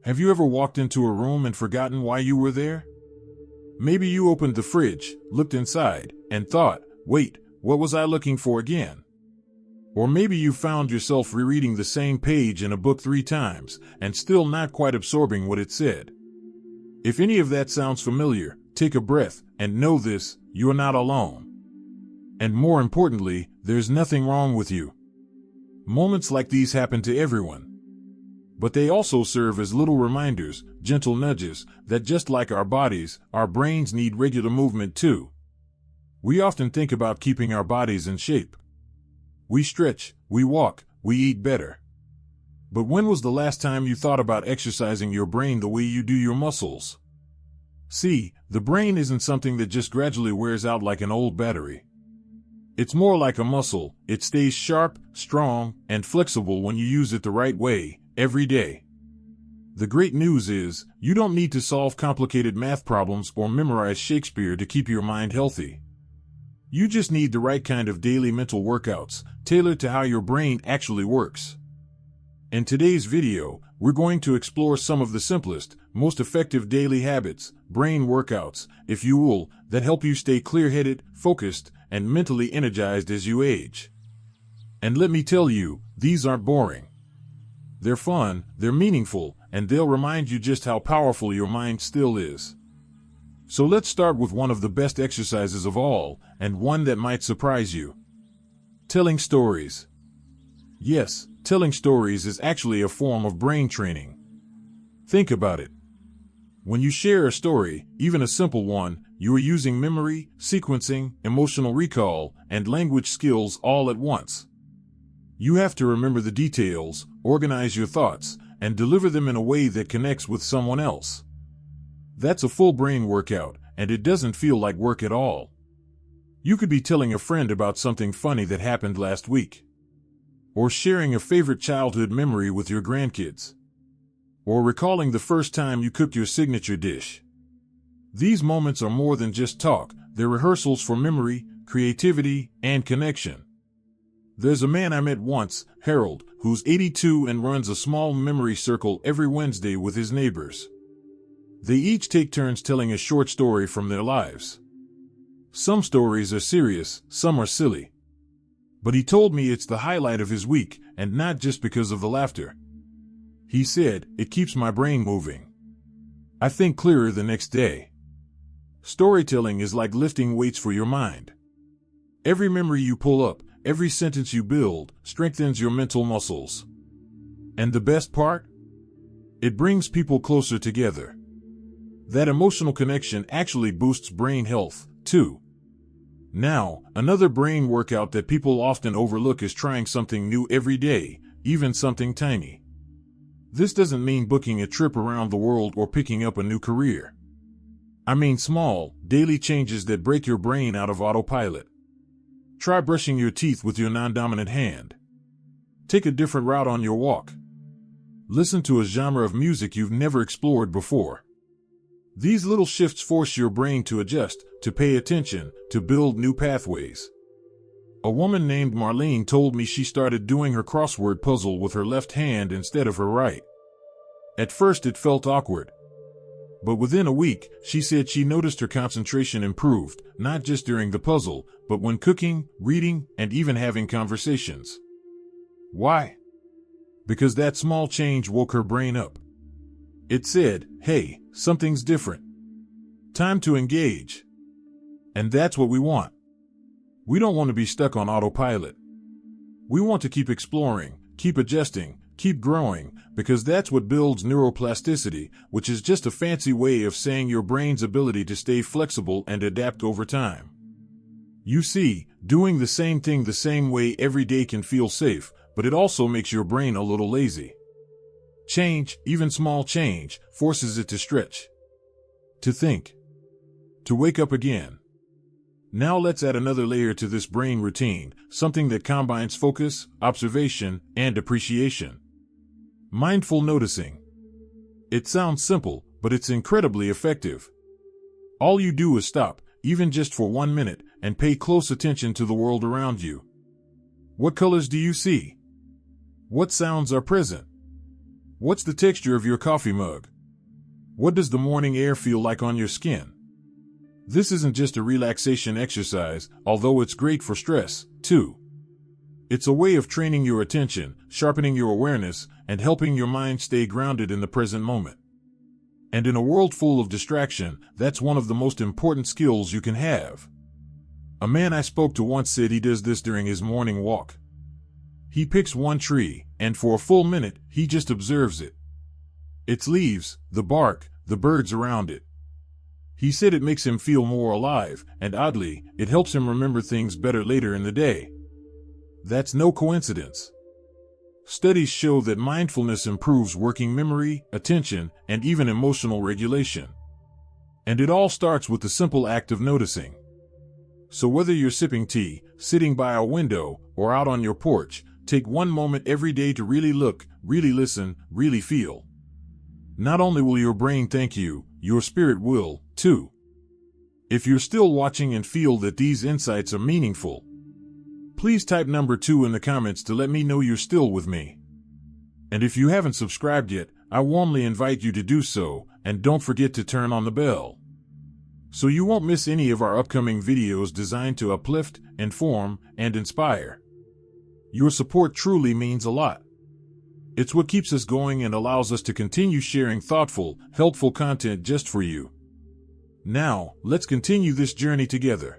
Have you ever walked into a room and forgotten why you were there? Maybe you opened the fridge, looked inside, and thought, wait, what was I looking for again? Or maybe you found yourself rereading the same page in a book 3 times and still not quite absorbing what it said. If any of that sounds familiar, take a breath and know this, you are not alone. And more importantly, there's nothing wrong with you. Moments like these happen to everyone. But they also serve as little reminders, gentle nudges, that just like our bodies, our brains need regular movement too. We often think about keeping our bodies in shape. We stretch, we walk, we eat better. But when was the last time you thought about exercising your brain the way you do your muscles? See, the brain isn't something that just gradually wears out like an old battery. It's more like a muscle. It stays sharp, strong, and flexible when you use it the right way, every day. The great news is, you don't need to solve complicated math problems or memorize Shakespeare to keep your mind healthy. You just need the right kind of daily mental workouts, tailored to how your brain actually works. In today's video, we're going to explore some of the simplest, most effective daily habits, brain workouts, if you will, that help you stay clear-headed, focused, and mentally energized as you age. And let me tell you, these aren't boring. They're fun, they're meaningful, and they'll remind you just how powerful your mind still is. So let's start with one of the best exercises of all, and one that might surprise you. Telling stories. Yes, telling stories is actually a form of brain training. Think about it. When you share a story, even a simple one, you are using memory, sequencing, emotional recall, and language skills all at once. You have to remember the details, organize your thoughts, and deliver them in a way that connects with someone else. That's a full brain workout, and it doesn't feel like work at all. You could be telling a friend about something funny that happened last week, or sharing a favorite childhood memory with your grandkids, or recalling the first time you cooked your signature dish. These moments are more than just talk, they're rehearsals for memory, creativity, and connection. There's a man I met once, Harold, who's 82 and runs a small memory circle every Wednesday with his neighbors. They each take turns telling a short story from their lives. Some stories are serious, some are silly. But he told me it's the highlight of his week, and not just because of the laughter. He said, "It keeps my brain moving. I think clearer the next day." Storytelling is like lifting weights for your mind. Every memory you pull up, every sentence you build, strengthens your mental muscles. And the best part? It brings people closer together. That emotional connection actually boosts brain health, too. Now, another brain workout that people often overlook is trying something new every day, even something tiny. This doesn't mean booking a trip around the world or picking up a new career. I mean small, daily changes that break your brain out of autopilot. Try brushing your teeth with your non-dominant hand. Take a different route on your walk. Listen to a genre of music you've never explored before. These little shifts force your brain to adjust, to pay attention, to build new pathways. A woman named Marlene told me she started doing her crossword puzzle with her left hand instead of her right. At first it felt awkward. But within a week, she said she noticed her concentration improved, not just during the puzzle, but when cooking, reading, and even having conversations. Why? Because that small change woke her brain up. It said, hey, something's different. Time to engage. And that's what we want. We don't want to be stuck on autopilot. We want to keep exploring, keep adjusting, keep growing, because that's what builds neuroplasticity, which is just a fancy way of saying your brain's ability to stay flexible and adapt over time. You see, doing the same thing the same way every day can feel safe, but it also makes your brain a little lazy. Change, even small change, forces it to stretch, to think, to wake up again. Now let's add another layer to this brain routine, something that combines focus, observation, and appreciation. Mindful noticing. It sounds simple, but it's incredibly effective. All you do is stop, even just for 1 minute, and pay close attention to the world around you. What colors do you see? What sounds are present? What's the texture of your coffee mug? What does the morning air feel like on your skin? This isn't just a relaxation exercise, although it's great for stress, too. It's a way of training your attention, sharpening your awareness, and helping your mind stay grounded in the present moment. And in a world full of distraction, that's one of the most important skills you can have. A man I spoke to once said he does this during his morning walk. He picks one tree, and for a full minute, he just observes it. Its leaves, the bark, the birds around it. He said it makes him feel more alive, and oddly, it helps him remember things better later in the day. That's no coincidence. Studies show that mindfulness improves working memory, attention, and even emotional regulation. And it all starts with the simple act of noticing. So whether you're sipping tea, sitting by a window, or out on your porch, take one moment every day to really look, really listen, really feel. Not only will your brain thank you, your spirit will, too. If you're still watching and feel that these insights are meaningful, please type number 2 in the comments to let me know you're still with me. And if you haven't subscribed yet, I warmly invite you to do so, and don't forget to turn on the bell, so you won't miss any of our upcoming videos designed to uplift, inform, and inspire. Your support truly means a lot. It's what keeps us going and allows us to continue sharing thoughtful, helpful content just for you. Now, let's continue this journey together.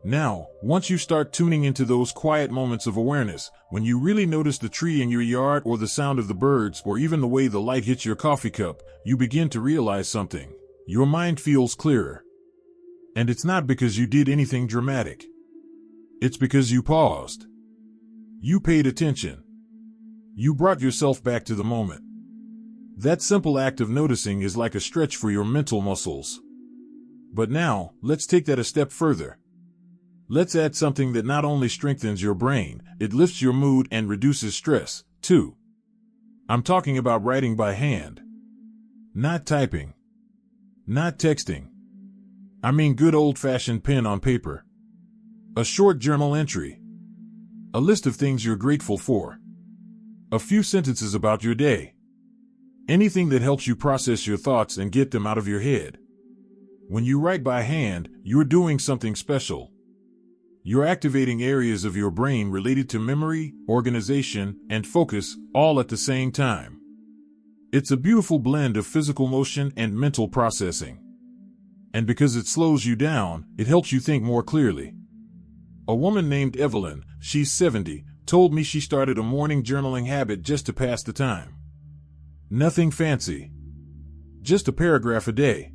Now, once you start tuning into those quiet moments of awareness, when you really notice the tree in your yard or the sound of the birds or even the way the light hits your coffee cup, you begin to realize something. Your mind feels clearer. And it's not because you did anything dramatic. It's because you paused. You paid attention. You brought yourself back to the moment. That simple act of noticing is like a stretch for your mental muscles. But now, let's take that a step further. Let's add something that not only strengthens your brain, it lifts your mood and reduces stress, too. I'm talking about writing by hand. Not typing. Not texting. I mean good old-fashioned pen on paper. A short journal entry. A list of things you're grateful for. A few sentences about your day. Anything that helps you process your thoughts and get them out of your head. When you write by hand, you're doing something special. You're activating areas of your brain related to memory, organization, and focus, all at the same time. It's a beautiful blend of physical motion and mental processing. And because it slows you down, it helps you think more clearly. A woman named Evelyn, she's 70, told me she started a morning journaling habit just to pass the time. Nothing fancy. Just a paragraph a day.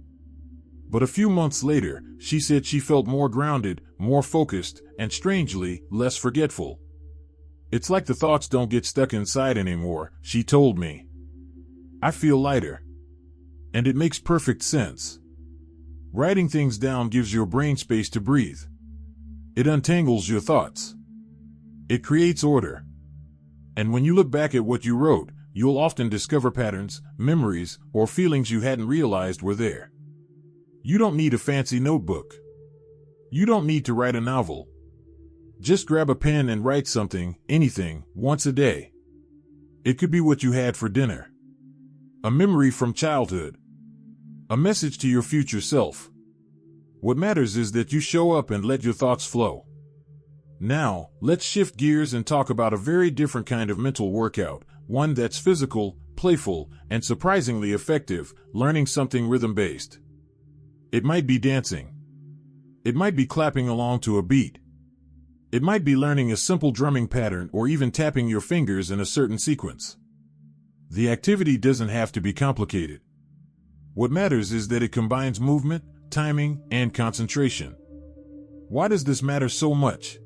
But a few months later, she said she felt more grounded, more focused, and strangely, less forgetful. It's like the thoughts don't get stuck inside anymore, she told me. I feel lighter. And it makes perfect sense. Writing things down gives your brain space to breathe. It untangles your thoughts. It creates order. And when you look back at what you wrote, you'll often discover patterns, memories, or feelings you hadn't realized were there. You don't need a fancy notebook. You don't need to write a novel. Just grab a pen and write something, anything, once a day. It could be what you had for dinner. A memory from childhood. A message to your future self. What matters is that you show up and let your thoughts flow. Now, let's shift gears and talk about a very different kind of mental workout, one that's physical, playful, and surprisingly effective, learning something rhythm-based. It might be dancing. It might be clapping along to a beat. It might be learning a simple drumming pattern or even tapping your fingers in a certain sequence. The activity doesn't have to be complicated. What matters is that it combines movement, timing, and concentration. Why does this matter so much?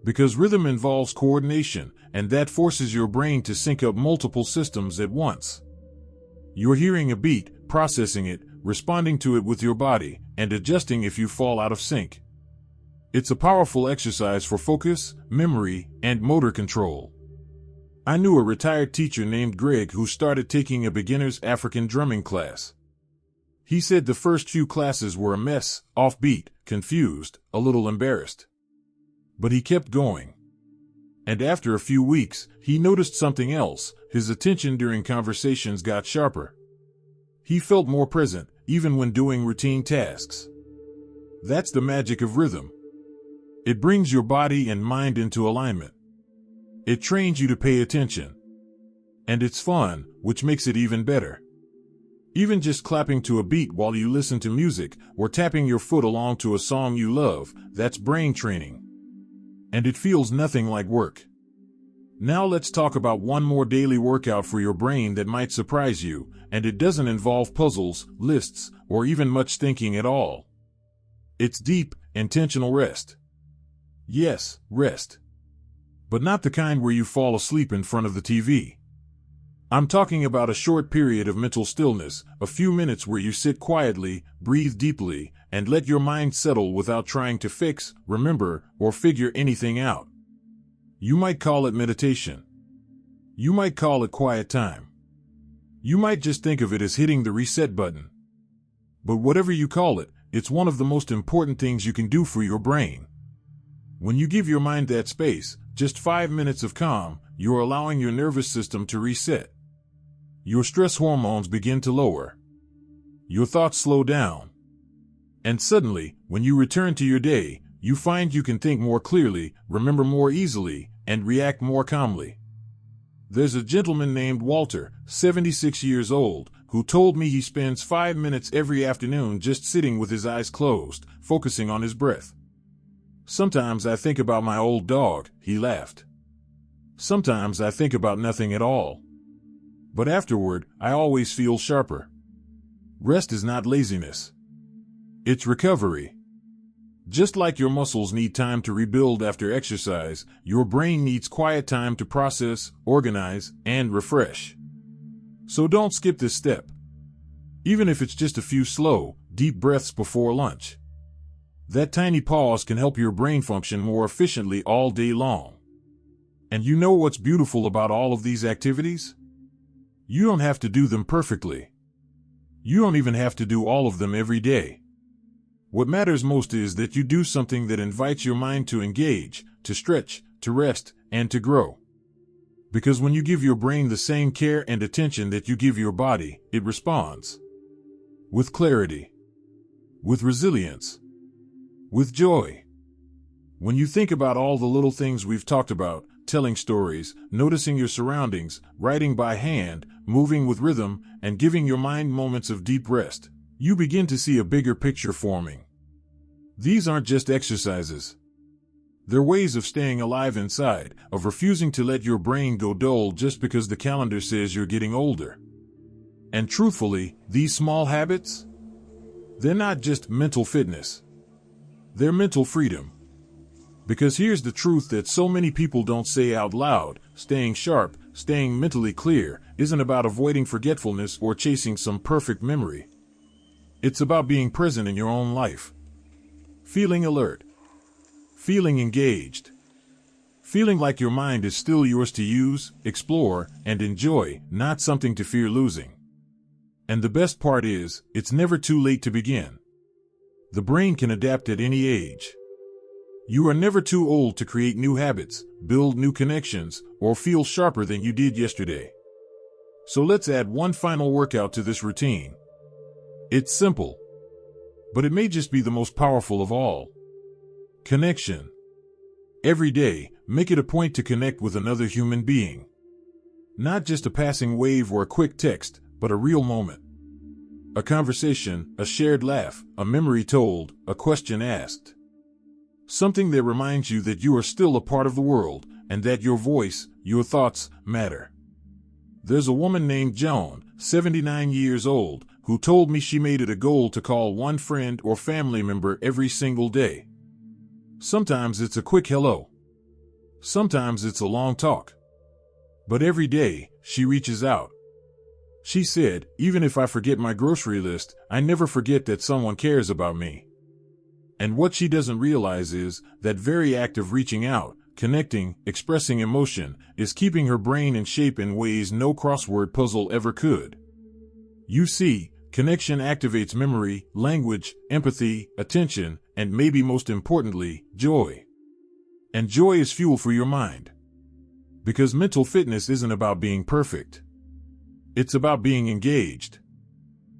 Because rhythm involves coordination, and that forces your brain to sync up multiple systems at once. You're hearing a beat, processing it, responding to it with your body, and adjusting if you fall out of sync. It's a powerful exercise for focus, memory, and motor control. I knew a retired teacher named Greg who started taking a beginner's African drumming class. He said the first few classes were a mess, offbeat, confused, a little embarrassed. But he kept going. And after a few weeks, he noticed something else. His attention during conversations got sharper. He felt more present, even when doing routine tasks. That's the magic of rhythm. It brings your body and mind into alignment. It trains you to pay attention. And it's fun, which makes it even better. Even just clapping to a beat while you listen to music, or tapping your foot along to a song you love, that's brain training. And it feels nothing like work. Now let's talk about one more daily workout for your brain that might surprise you, and it doesn't involve puzzles, lists, or even much thinking at all. It's deep, intentional rest. Yes, rest. But not the kind where you fall asleep in front of the TV. I'm talking about a short period of mental stillness, a few minutes where you sit quietly, breathe deeply, and let your mind settle without trying to fix, remember, or figure anything out. You might call it meditation. You might call it quiet time. You might just think of it as hitting the reset button. But whatever you call it, it's one of the most important things you can do for your brain. When you give your mind that space, just 5 minutes of calm, you're allowing your nervous system to reset. Your stress hormones begin to lower. Your thoughts slow down. And suddenly, when you return to your day, you find you can think more clearly, remember more easily, and react more calmly. There's a gentleman named Walter, 76 years old, who told me he spends 5 minutes every afternoon just sitting with his eyes closed, focusing on his breath. Sometimes I think about my old dog, he laughed. Sometimes I think about nothing at all. But afterward, I always feel sharper. Rest is not laziness. It's recovery. Just like your muscles need time to rebuild after exercise, your brain needs quiet time to process, organize, and refresh. So don't skip this step. Even if it's just a few slow, deep breaths before lunch. That tiny pause can help your brain function more efficiently all day long. And you know what's beautiful about all of these activities? You don't have to do them perfectly. You don't even have to do all of them every day. What matters most is that you do something that invites your mind to engage, to stretch, to rest, and to grow. Because when you give your brain the same care and attention that you give your body, it responds. With clarity. With resilience. With joy. When you think about all the little things we've talked about, telling stories, noticing your surroundings, writing by hand, moving with rhythm, and giving your mind moments of deep rest, you begin to see a bigger picture forming. These aren't just exercises. They're ways of staying alive inside, of refusing to let your brain go dull just because the calendar says you're getting older. And truthfully, these small habits? They're not just mental fitness. They're mental freedom. Because here's the truth that so many people don't say out loud: staying sharp, staying mentally clear, isn't about avoiding forgetfulness or chasing some perfect memory. It's about being present in your own life. Feeling alert. Feeling engaged. Feeling like your mind is still yours to use, explore, and enjoy, not something to fear losing. And the best part is, it's never too late to begin. The brain can adapt at any age. You are never too old to create new habits, build new connections, or feel sharper than you did yesterday. So let's add one final workout to this routine. It's simple, but it may just be the most powerful of all. Connection. Every day, make it a point to connect with another human being. Not just a passing wave or a quick text, but a real moment. A conversation, a shared laugh, a memory told, a question asked. Something that reminds you that you are still a part of the world, and that your voice, your thoughts, matter. There's a woman named Joan, 79 years old, who told me she made it a goal to call one friend or family member every single day. Sometimes it's a quick hello. Sometimes it's a long talk. But every day, she reaches out. She said, even if I forget my grocery list, I never forget that someone cares about me. And what she doesn't realize is that very act of reaching out, connecting, expressing emotion, is keeping her brain in shape in ways no crossword puzzle ever could. You see, connection activates memory, language, empathy, attention, and maybe most importantly, joy. And joy is fuel for your mind. Because mental fitness isn't about being perfect. It's about being engaged.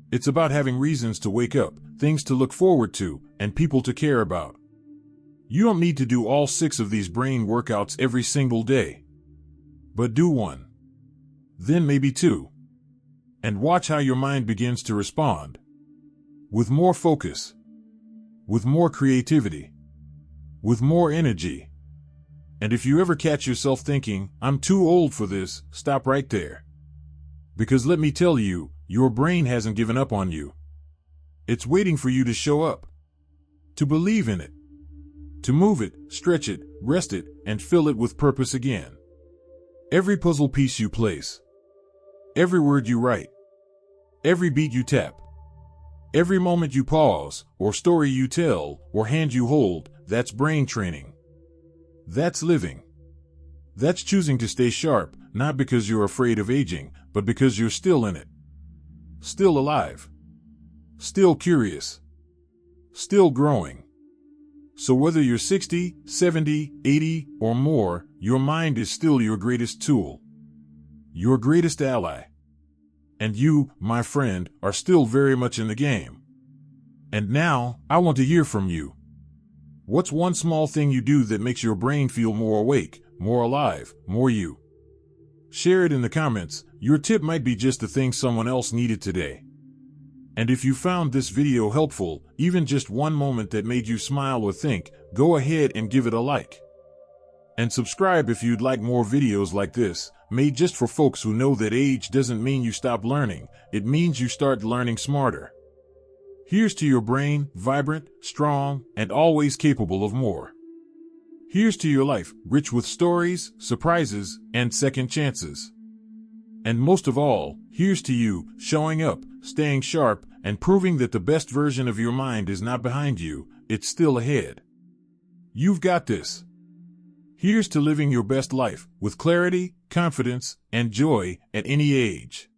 It's about having reasons to wake up, things to look forward to, and people to care about. You don't need to do all 6 of these brain workouts every single day. But do 1. Then maybe 2. And watch how your mind begins to respond. With more focus. With more creativity. With more energy. And if you ever catch yourself thinking, I'm too old for this, stop right there. Because let me tell you, your brain hasn't given up on you. It's waiting for you to show up. To believe in it. To move it, stretch it, rest it, and fill it with purpose again. Every puzzle piece you place. Every word you write. Every beat you tap. Every moment you pause, or story you tell, or hand you hold, that's brain training. That's living. That's choosing to stay sharp, not because you're afraid of aging, but because you're still in it. Still alive. Still curious. Still growing. So whether you're 60, 70, 80, or more, your mind is still your greatest tool. Your greatest ally. And you, my friend, are still very much in the game. And now, I want to hear from you. What's one small thing you do that makes your brain feel more awake, more alive, more you? Share it in the comments. Your tip might be just the thing someone else needed today. And if you found this video helpful, even just one moment that made you smile or think, go ahead and give it a like. And subscribe if you'd like more videos like this, made just for folks who know that age doesn't mean you stop learning, it means you start learning smarter. Here's to your brain, vibrant, strong, and always capable of more. Here's to your life, rich with stories, surprises, and second chances. And most of all, here's to you, showing up, staying sharp, and proving that the best version of your mind is not behind you, it's still ahead. You've got this. Here's to living your best life, with clarity, confidence, and joy, at any age.